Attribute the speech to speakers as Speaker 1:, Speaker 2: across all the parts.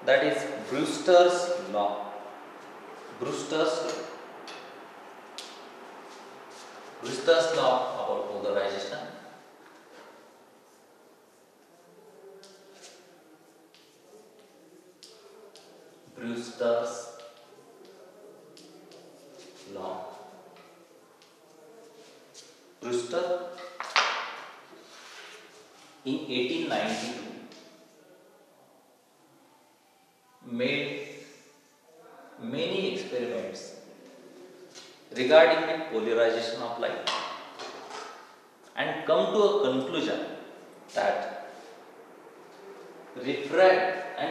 Speaker 1: that is Brewster's law. Brewster's law about polarization. Brewster's law. Brewster in 1892 made many experiments regarding the polarization of light and come to a conclusion that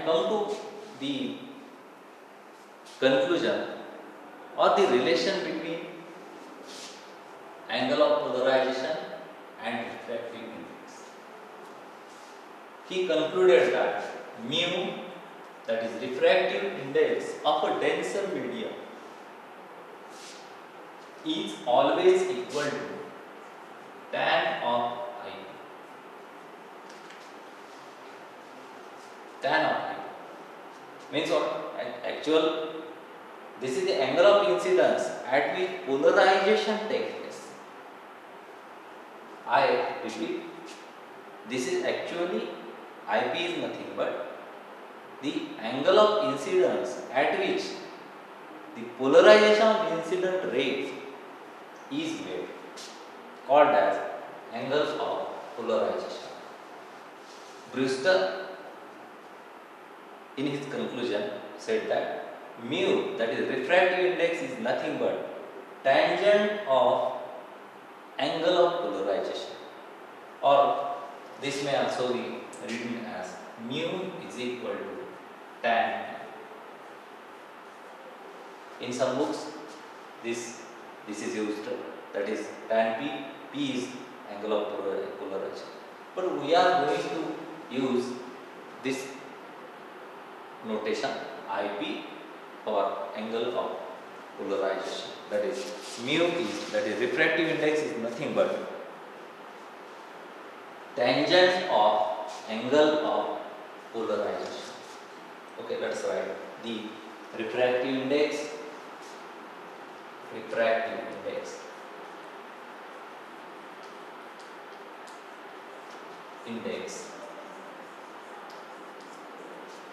Speaker 1: come to the conclusion or the relation between angle of polarization and refractive index. He concluded that mu, that is refractive index of a denser medium, is always equal to tan of I. Tan of I means what? Actual, this is the angle of incidence at which polarization takes place. I repeat, this is actually IP is nothing but the angle of incidence at which the polarization of incident rays is made, called as angle of polarization. Brewster in his conclusion said that mu, that is refractive index, is nothing but tangent of angle of polarization, or this may also be written as mu is equal to tan. In some books this is used, that is tan p is angle of polarization, but we are going to use this notation IP for angle of polarization, that is mu is, that is refractive index, is nothing but tangent of angle of polarization. Okay, let's write the refractive index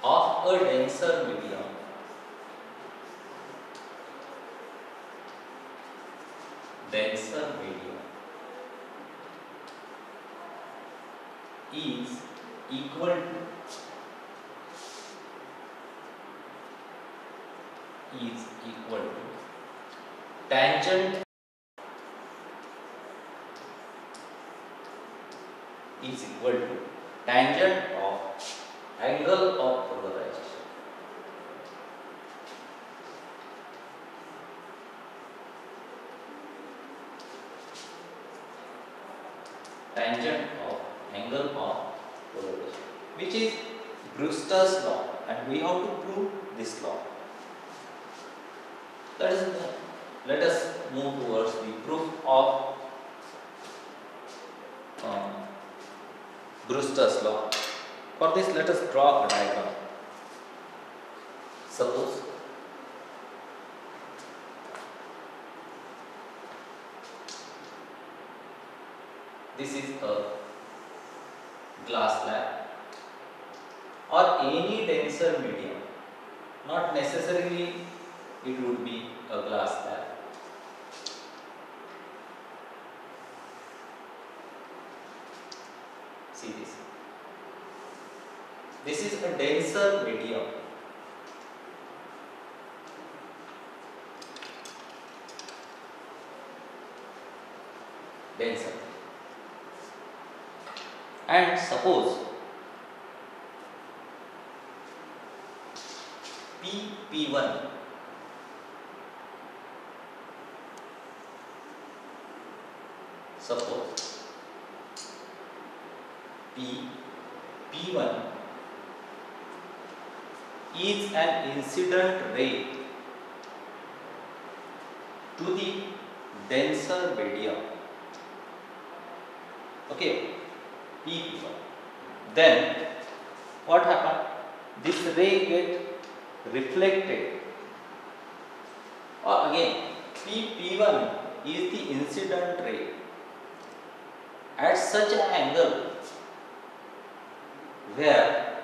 Speaker 1: of a denser medium is equal to tangent is equal to tangent of angle of polarization. Tangent of angle of polarization, which is Brewster's law, and we have to prove this law. Let us move towards the proof of Brewster's law. For this, let us draw a diagram. Suppose this is a glass slab or any denser medium, not necessarily it would be a glass slab. See this. This is a denser medium. Denser. And suppose P1 suppose P1 is an incident ray to the denser medium. Okay, P1. Then what happened? this ray get reflected, or again P1 is the incident ray at such an angle where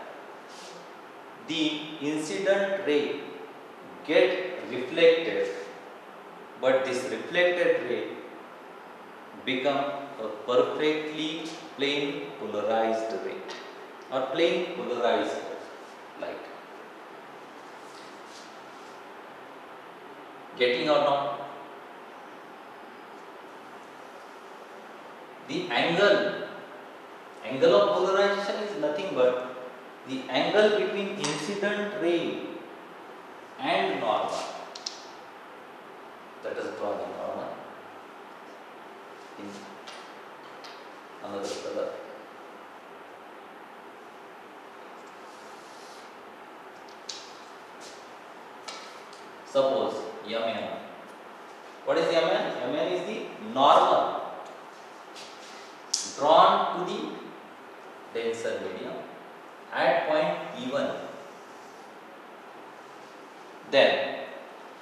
Speaker 1: the incident ray get reflected, but this reflected ray become a perfectly plane polarized ray or plane polarized light. Getting or not? The angle of polarization is nothing but the angle between incident ray and normal. Let us draw the normal in another color. Suppose Mn. What is Mn? Mn is the normal drawn to the denser medium at point P1. Then,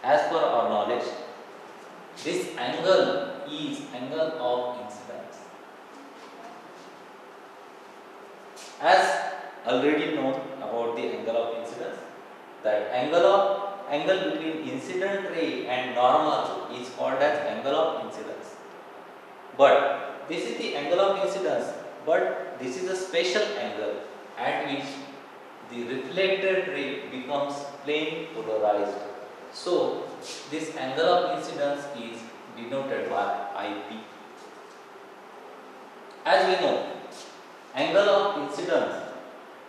Speaker 1: as per our knowledge, this angle is angle of incidence. As already known about the angle of incidence, that angle between incident ray and normal is called as angle of incidence. But this is the angle of incidence, but this is a special angle at which the reflected ray becomes plane polarized. So this angle of incidence is denoted by IP. As we know, angle of incidence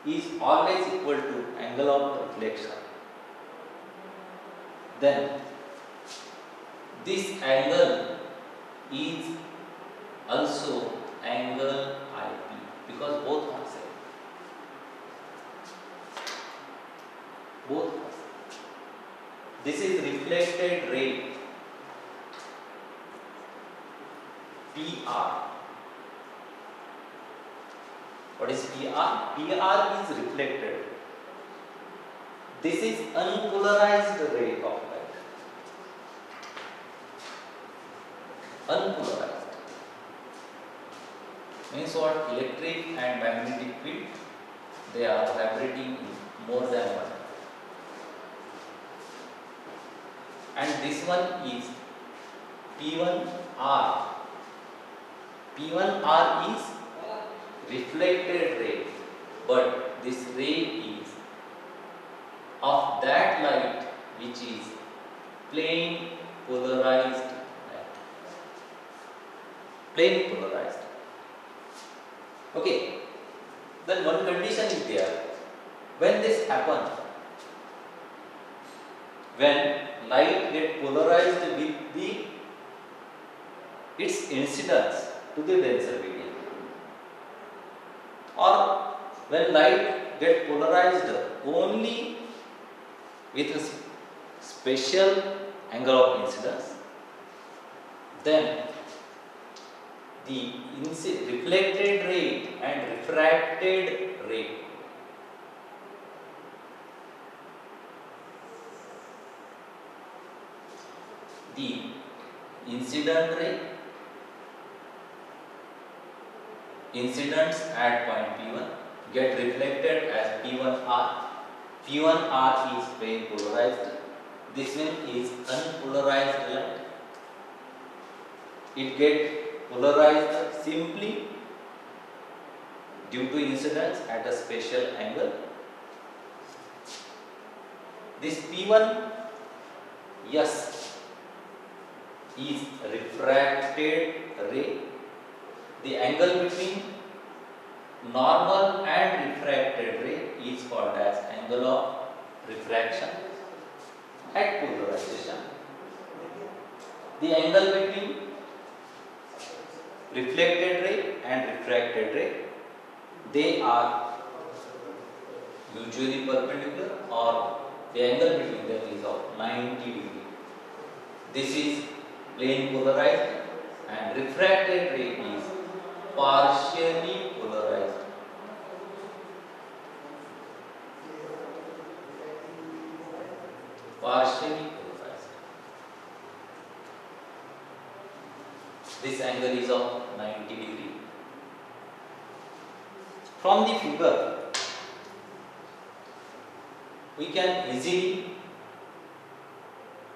Speaker 1: is always equal to angle of reflection. Then this angle is also angle IP because both are same. Both are same. This is reflected ray PR. What is PR? PR is reflected. This is unpolarized ray of light. Unpolarized means what? Electric and magnetic field, they are vibrating in more than one. And this one is P1R. P1R is reflected ray, but this ray is of that light which is plane polarized light. Plane polarized. Okay. Then one condition is there. When this happens, when light get polarized with its incidence to the denser medium, or when light get polarized only with a special angle of incidence, then the reflected ray and refracted ray the incident ray incidents at point P1 get reflected as P1R. P1R is plane polarized. This one is unpolarized light. It gets polarized simply due to incidence at a special angle. This P1, yes, is refracted ray. The angle between normal and refracted ray is called as angle of refraction at polarization. The angle between reflected ray and refracted ray, they are mutually perpendicular, or the angle between them is of 90 degree. This is plane polarized, and refracted ray is partially polarized. angle is of 90 degree. From the figure, we can easily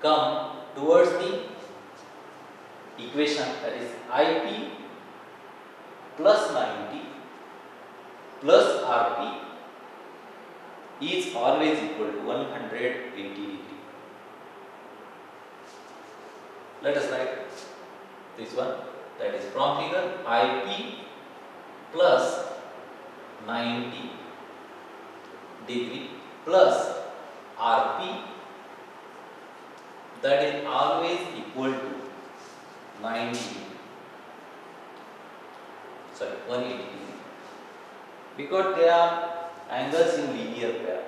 Speaker 1: come towards the equation, that is IP plus 90 plus RP is always equal to 180 degree. Let us write this one, that is from figure IP plus 90 degree plus RP, that is always equal to 90 degree. Sorry, 180 degree. Because they are angles in linear pair.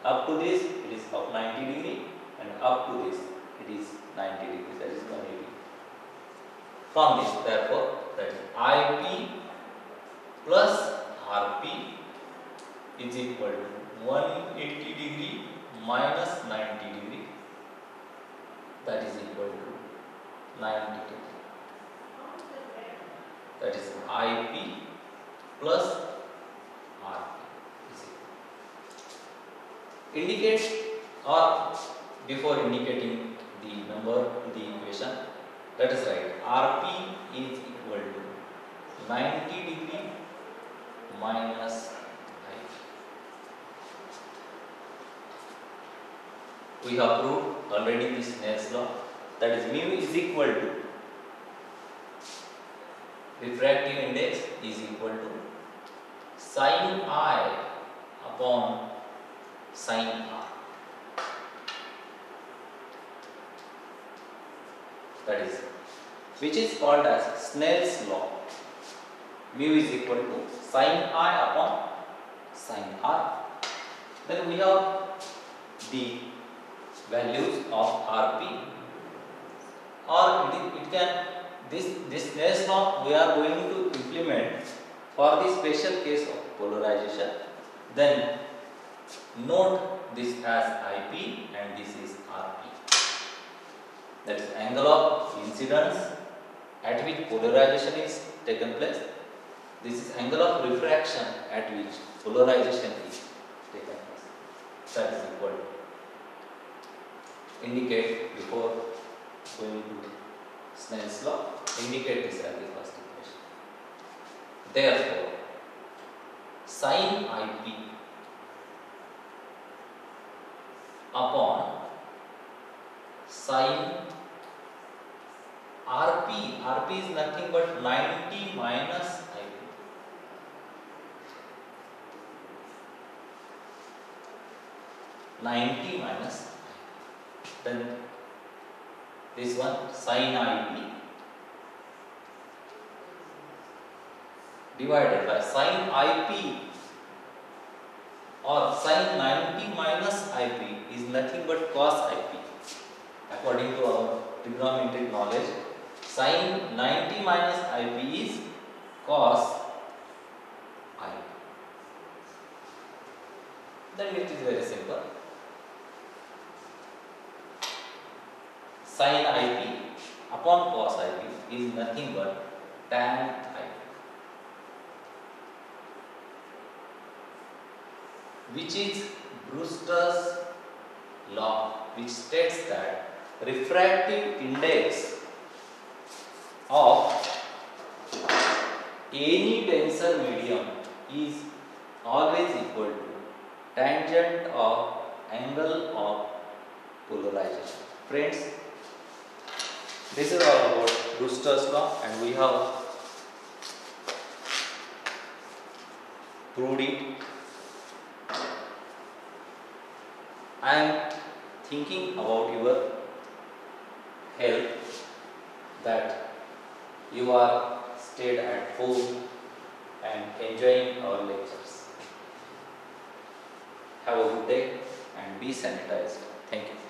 Speaker 1: Up to this it is of 90 degree and up to this it is 90 degree, that is 180. From this, therefore, that is IP plus RP is equal to 180 degree minus 90 degree, that is equal to 90 degree. That is IP plus RP. Indicate, or before indicating the number to the equation, let us write RP is equal to 90 degree minus IP. We have proved already this Snell's law, that is mu is equal to refractive index is equal to sin I upon sin R. That is, which is called as Snell's law. Mu is equal to sin I upon sin R. Then we have the values of RP, or it can this Snell's law we are going to implement for the special case of polarization. Then note this as IP and this is RP. That is angle of incidence at which polarization is taken place. This is angle of refraction at which polarization is taken place. That is equal to, indicate before going to Snell's law, indicate this as the first equation. Therefore, sin IP upon sin RP is nothing but 90 minus IP. Then this one sin IP divided by sin IP, or sin 90 minus IP is nothing but cos IP. According to our trigonometric knowledge, sin 90 minus IP is cos IP. Then it is very simple. Sin IP upon cos IP is nothing but tan IP, which is Brewster's law, which states that refractive index of any tensor medium is always equal to tangent of angle of polarization. Friends, this is all about Brewster's law and we have proved it. I am thinking about your health, that you are stayed at home and enjoying our lectures. Have a good day and be sanitized. Thank you.